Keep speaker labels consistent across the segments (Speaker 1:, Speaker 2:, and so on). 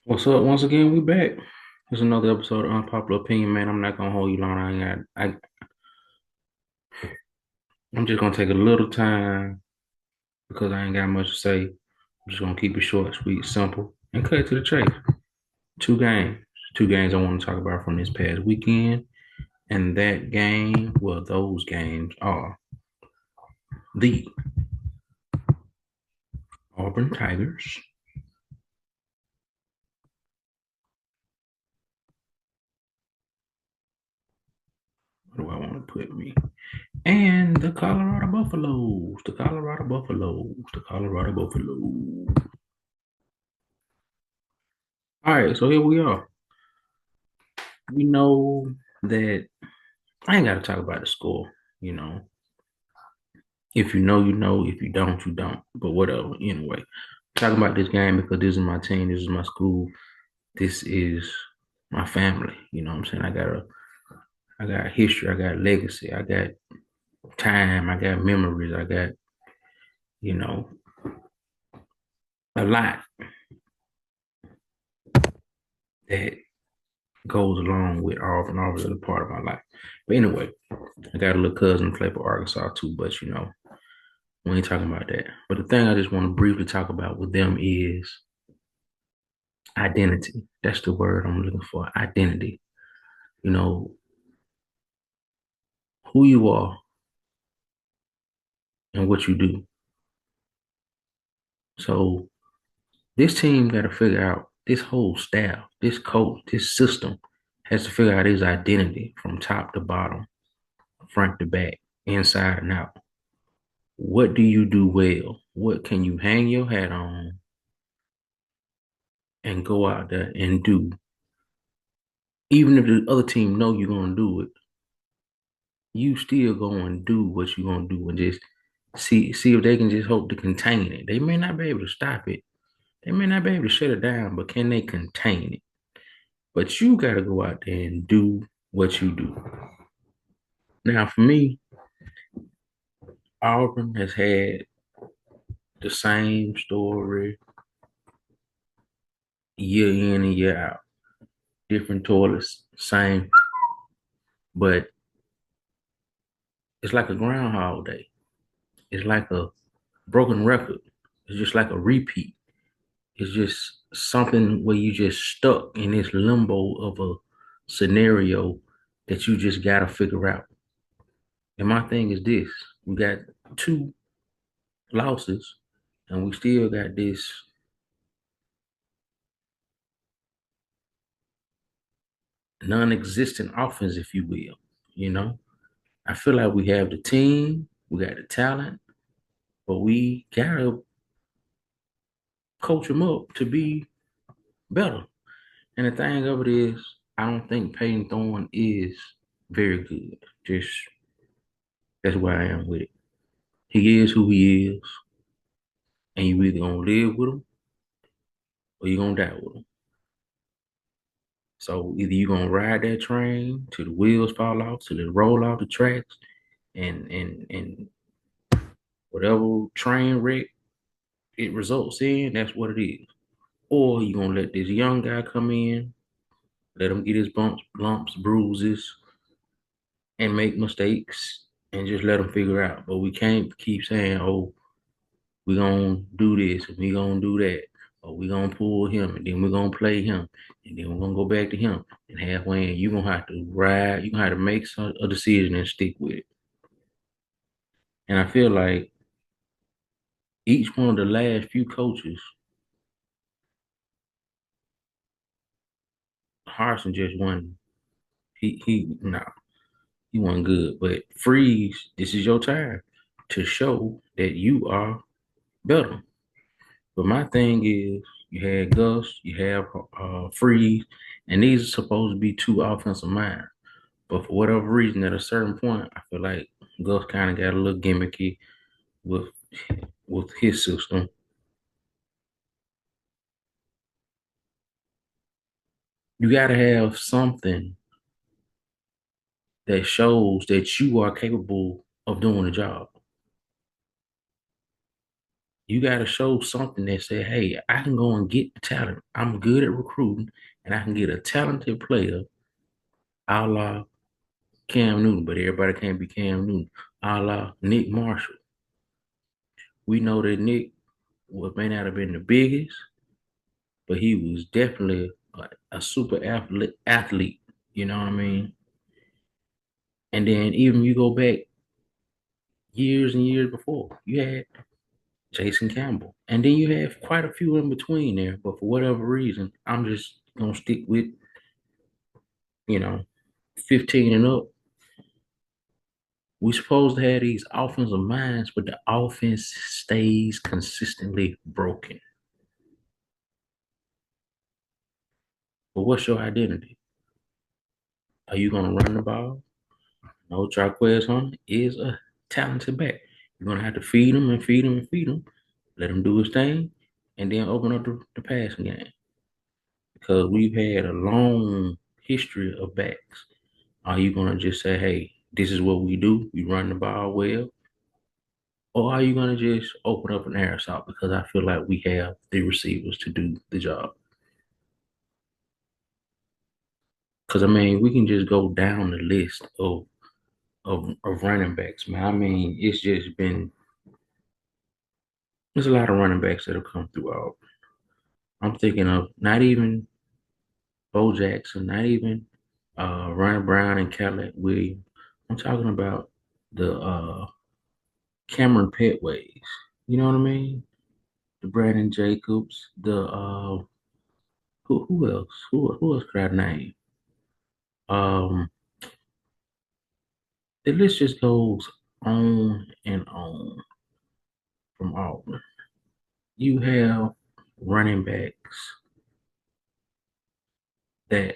Speaker 1: What's up? Once again, we back. There's another episode of Unpopular Opinion, man. I'm not gonna hold you long. I'm just gonna take a little time because I ain't got much to say. I'm just gonna keep it short, sweet, simple, and cut to the chase. Two games. Two games I want to talk about from this past weekend. And that game, well, those games are the Auburn Tigers. Where do I want to put me? And the Colorado Buffaloes. The Colorado Buffaloes. The Colorado Buffaloes. All right, so here we are. We know that I ain't got to talk about the score. You know, if you know, you know. If you don't, you don't. But whatever. Anyway, talking about this game because this is my team. This is my school. This is my family. You know what I'm saying? I got history. I got legacy. I got time. I got memories. I got, you know, a lot that goes along with Auburn. Auburn is a part of my life. But anyway, I got a little cousin play for Arkansas too. But we ain't talking about that. But the thing I just want to briefly talk about with them is identity. That's the word I'm looking for. Identity. You know, who you are and what you do. So this team got to figure out this whole staff, this coach, this system has to figure out his identity from top to bottom, front to back, inside and out. What do you do well? What can you hang your hat on and go out there and do? Even if the other team know you're gonna do it, you still go and do what you're gonna do and just see if they can just hope to contain it. They may not be able to stop it. They may not be able to shut it down, but can they contain it? But you gotta go out there and do what you do. Now, for me, Auburn has had the same story year in and year out. Different toilets, same, but it's like a groundhog day. It's like a broken record. It's just like a repeat. It's just something where you just stuck in this limbo of a scenario that you just gotta figure out. And my thing is this: we got two losses, and we still got this non-existent offense, if you will. You know, I feel like we have the team, we got the talent, but we gotta coach them up to be better. And the thing of it is, I don't think Peyton Thorne is very good. Just that's where I am with it. He is who he is, and you either gonna live with him or you gonna die with him. So either you gonna ride that train till the wheels fall off, till it roll off the tracks, and whatever train wreck it results in, that's what it is. Or you gonna let this young guy come in, let him get his bumps, lumps, bruises, and make mistakes, and just let him figure out. But we can't keep saying, "Oh, we're gonna do this and we're gonna do that, or we're gonna pull him and then we're gonna play him and then we're gonna go back to him." And halfway in, you're gonna have to ride, you're gonna have to make a decision and stick with it. And I feel like each one of the last few coaches, Harson just won. He no, he wasn't good. But Freeze, this is your time to show that you are better. But my thing is, you had Gus, you have Freeze, and these are supposed to be two offensive minds. But for whatever reason, at a certain point, I feel like Gus kind of got a little gimmicky with his system. You got to have something that shows that you are capable of doing the job. You got to show something that say, hey, I can go and get the talent. I'm good at recruiting, and I can get a talented player, a la Cam Newton, but everybody can't be Cam Newton, a la Nick Marshall. We know that Nick may not have been the biggest, but he was definitely a super athlete. You know what I mean? And then even you go back years and years before, you had Jason Campbell. And then you have quite a few in between there, but for whatever reason, I'm just gonna stick with, you know, 15 and up. We supposed to have these offensive minds, but the offense stays consistently broken. But what's your identity? Are you gonna run the ball? No, Jarquez Hunter is a talented back. You're gonna have to feed him and feed him and feed him, let him do his thing, and then open up the passing game. Because we've had a long history of backs. Are you gonna just say, hey, this is what we do, we run the ball well? Or are you gonna just open up an air assault? Because I feel like we have the receivers to do the job. Because I mean, we can just go down the list of running backs, man. I mean, it's just been there's a lot of running backs that have come through Auburn. I'm thinking of not even Bo Jackson, not even Ronnie Brown and Cadillac Williams. I'm talking about the Cameron Petways. You know what I mean? The Brandon Jacobs, the who else? Who else could I name? Um, the list just goes on and on from Auburn. You have running backs that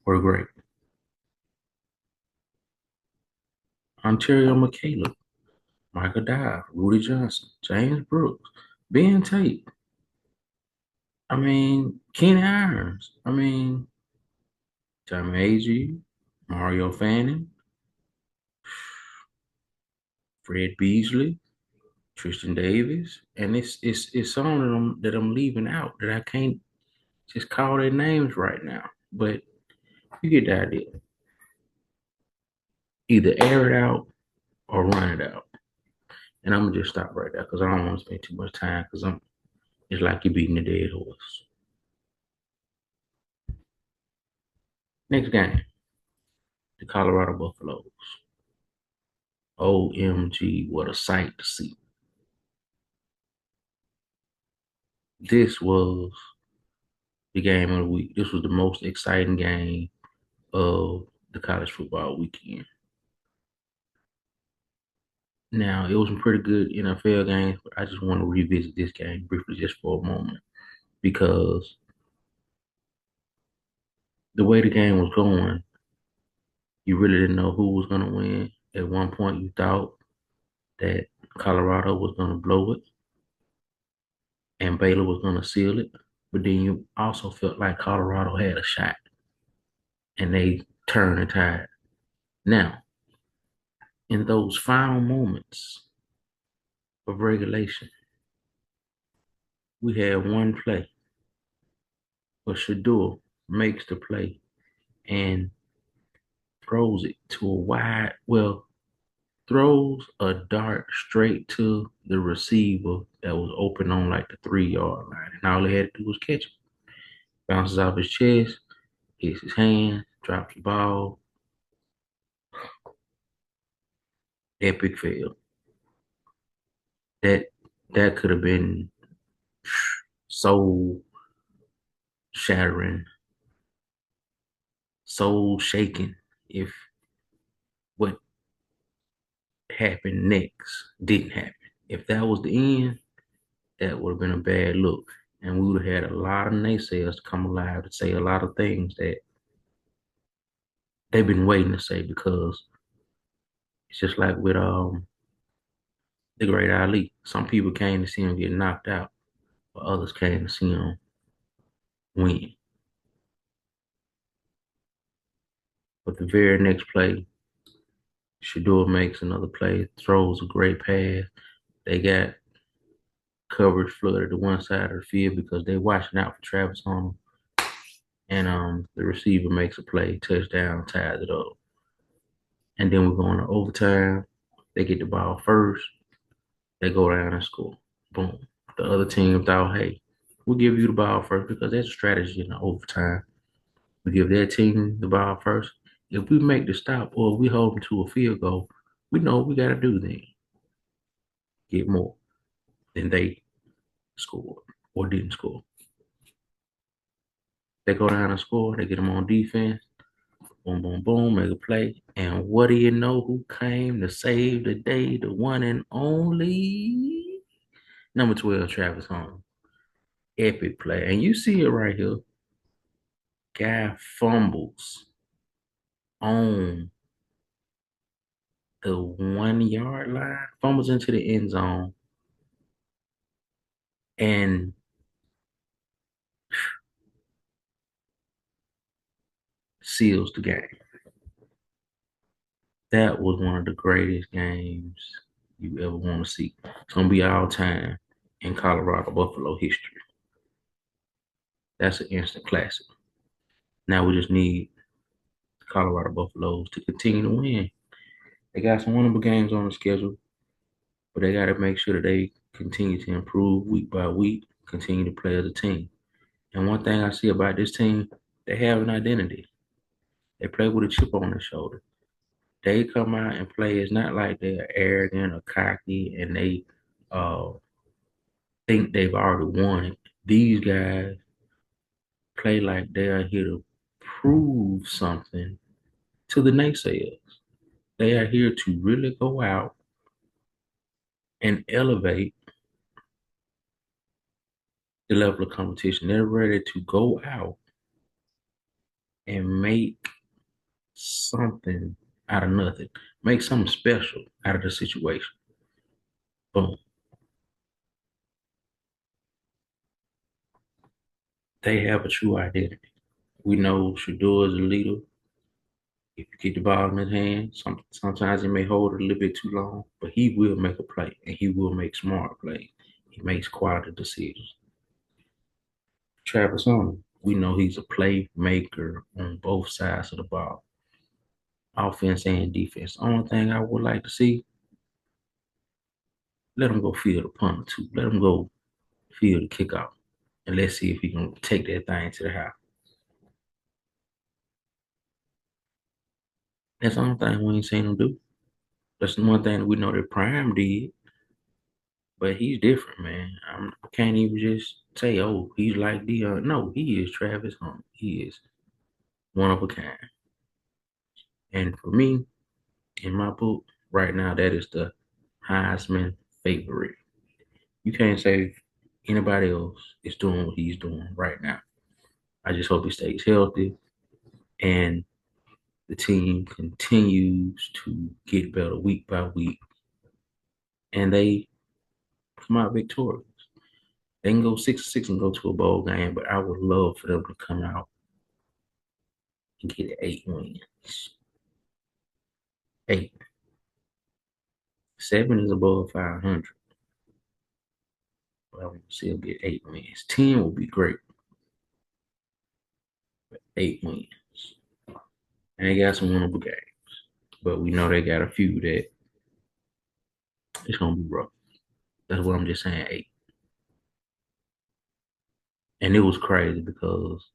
Speaker 1: were great. Ontario McCaleb, Michael Dye, Rudy Johnson, James Brooks, Ben Tate. I mean, Kenny Irons. I mean, Tommy Agee, Mario Fanning, Fred Beasley, Tristan Davis, and it's some of them that I'm leaving out that I can't just call their names right now. But you get the idea. Either air it out or run it out. And I'm gonna just stop right there because I don't want to spend too much time because I'm it's like you're beating a dead horse. Next game, the Colorado Buffaloes. OMG, what a sight to see. This was the game of the week. This was the most exciting game of the college football weekend. Now, it was some pretty good NFL games, but I just want to revisit this game briefly just for a moment because the way the game was going, you really didn't know who was going to win. At one point, you thought that Colorado was going to blow it and Baylor was going to seal it, but then you also felt like Colorado had a shot and they turned and tied. Now, in those final moments of regulation, we had one play where Shador makes the play and throws it to a wide, well, throws a dart straight to the receiver that was open on like the 3 yard line. And all he had to do was catch it. Bounces off his chest, hits his hand, drops the ball. Epic fail. That that could have been soul shattering, soul shaking if what happened next didn't happen. If that was the end, that would have been a bad look. And we would have had a lot of naysayers come alive to say a lot of things that they've been waiting to say because it's just like with the great Ali. Some people came to see him get knocked out, but others came to see him win. But the very next play, Shador makes another play, throws a great pass. They got Coverage flooded to one side of the field because they're watching out for Travis Hunter. And the receiver makes a play, touchdown, ties it up. And then we're going to overtime. They get the ball first. They go down and score. Boom. The other team thought, hey, we'll give you the ball first because that's a strategy in the overtime. We give their team the ball first. If we make the stop or we hold them to a field goal, we know what we got to do then. Get more than they scored or didn't score. They go down and score. They get them on defense. Boom, boom, boom, make a play. And what do you know who came to save the day? The one and only number 12, Travis Hunter. Epic play. And you see it right here. Guy fumbles on the 1 yard line, fumbles into the end zone, and seals the game. That was one of the greatest games you ever want to see. It's going to be all time in Colorado Buffalo history. That's an instant classic. Now we just need the Colorado Buffaloes to continue to win. They got some winnable games on the schedule, but they got to make sure that they continue to improve week by week, continue to play as a team. And one thing I see about this team, they have an identity. They play with a chip on their shoulder. They come out and play. It's not like they're arrogant or cocky and they uh, think they've already won it. These guys play like they are here to prove something to the naysayers. They are here to really go out and elevate the level of competition. They're ready to go out and make something out of nothing, make something special out of the situation. Boom. They have a true identity. We know Shador is a leader. If you get the ball in his hand, sometimes he may hold it a little bit too long, but he will make a play and he will make smart plays. He makes quality decisions. Travis Hunter, we know he's a playmaker on both sides of the ball, offense and defense. Only thing I would like to see, let him go field a punt or two. Let him go field the kickoff. And let's see if he can take that thing to the house. That's the only thing we ain't seen him do. That's the one thing that we know that Prime did. But he's different, man. I can't even just say, oh, he's like Dion. No, he is Travis Hunter. He is one of a kind. And for me, in my book, right now, that is the Heisman favorite. You can't say anybody else is doing what he's doing right now. I just hope he stays healthy and the team continues to get better week by week and they come out victorious. They can go 6-6 and go to a bowl game, but I would love for them to come out and get 8 wins. 8. 7 is above 500. But I want to see them get 8 wins. 10 would be great. But 8 wins. And they got some winnable games. But we know they got a few that it's gonna be rough. That's what I'm just saying, 8. And it was crazy because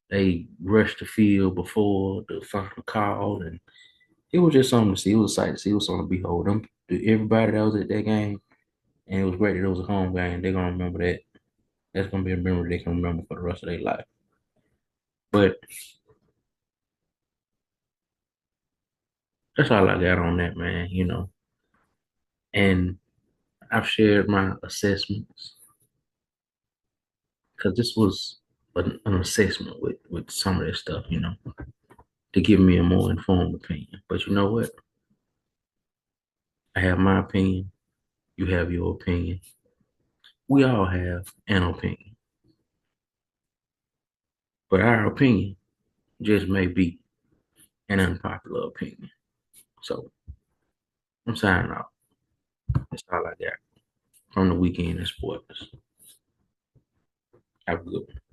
Speaker 1: they rushed the field before the final call, and it was just something to see. It was a sight to see. It was something to behold. Everybody that was at that game, and it was great that it was a home game. They're gonna remember that. That's gonna be a memory they can remember for the rest of their life. But that's all I got on that, man. And I've shared my assessments because this was an assessment with some of this stuff, to give me a more informed opinion. But you know what? I have my opinion. You have your opinion. We all have an opinion. But our opinion just may be an unpopular opinion. So I'm signing off. That's all I got. from the weekend in sports. Have a good one.